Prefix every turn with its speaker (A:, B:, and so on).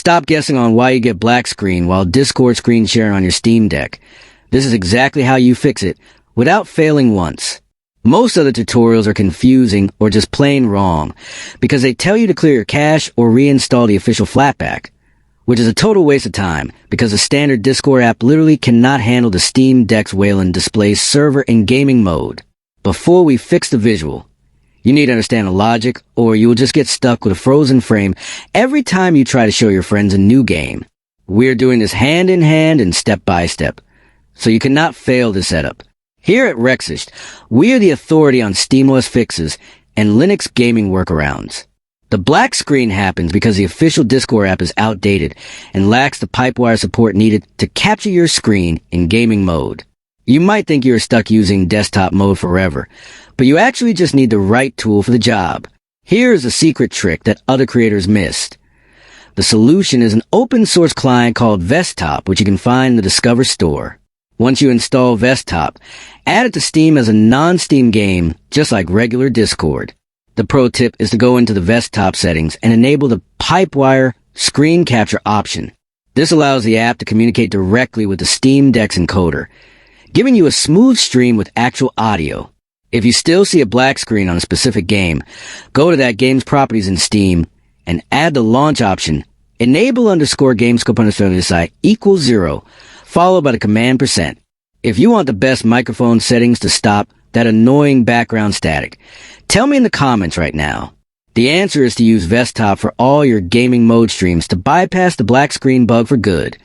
A: stop guessing on why you get black screen while Discord screen sharing on your Steam Deck. This is exactly how you fix it without failing once. Most other tutorials are confusing or just plain wrong because they tell you to clear your cache or reinstall the official Flatpak, which is a total waste of time because the standard Discord app literally cannot handle the Steam Deck's Wayland displays server and gaming mode. Before we fix the visual, you need to understand the logic or you will just get stuck with a frozen frame every time you try to show your friends a new game. We're doing this hand in hand and step by step, so you cannot fail this setup. Here at Rexist, we are the authority on SteamOS fixes and Linux gaming workarounds. The black screen happens because the official Discord app is outdated and lacks the Pipewire support needed to capture your screen in gaming mode. You might think you're stuck using desktop mode forever, but you actually just need the right tool for the job. Here is a secret trick that other creators missed. The solution is an open source client called Vesttop, which you can find in the Discover store. Once you install Vesttop, add it to Steam as a non-Steam game, just like regular Discord. The pro tip is to go into the Vesttop settings and enable the Pipewire screen capture option. This allows the app to communicate directly with the Steam Deck's encoder, giving you a smooth stream with actual audio. If you still see a black screen on a specific game, go to that game's properties in Steam and add the launch option, enable_gamescope_SI equals 0, followed by the command %. If you want the best microphone settings to stop that annoying background static, tell me in the comments right now. The answer is to use Vesttop for all your gaming mode streams to bypass the black screen bug for good.